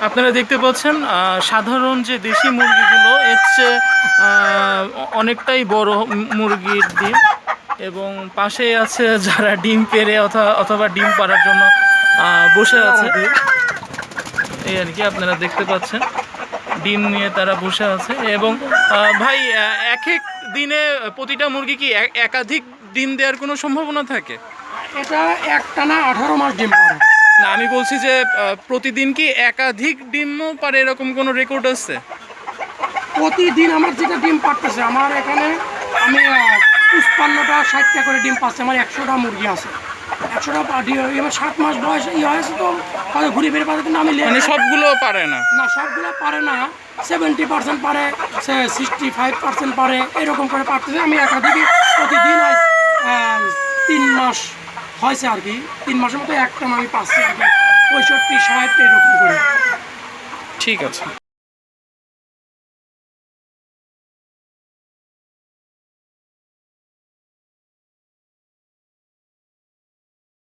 আপনারা দেখতে পাচ্ছেন সাধারণ যে দেশি মুরগিগুলো এর চেয়ে অনেকটাই বড় মুরগির ডিম, এবং পাশেই আছে যারা ডিম পেড়ে অথবা ডিম পাড়ার জন্য বসে আছে। এই আর কি আপনারা দেখতে পাচ্ছেন ডিম নিয়ে তারা বসে আছে। এবং ভাই, এক এক দিনে প্রতিটা মুরগি কি একাধিক ডিম দেওয়ার কোনো সম্ভাবনা থাকে? এটা একটানা 18 মাস ডিম পারে। না, আমি বলছি যে প্রতিদিন কি একাধিক ডিমও পারে, এরকম কোনো রেকর্ড আছে? প্রতিদিন আমার যেটা ডিম পারতেছে, আমার এখানে আমি 55টা 60টা করে ডিম পাচ্ছে। আমার 100টা মুরগি আছে, 100টা এবার 7 মাস বয়স হয়েছে, তো হয়তো ঘুরে ফিরে পারে, কিন্তু আমি মানে সবগুলো পারে না? না, সবগুলো পারে না। 70% পারে, 65% পারে, এরকম করে পারতেছে। আমি একাধিক প্রতিদিন 3 মাস হয়েছে আর কি, 3 মাসের মতো একটা আমি পাচ্ছি আর কি, 65-60 এরকম করে। ঠিক আছে।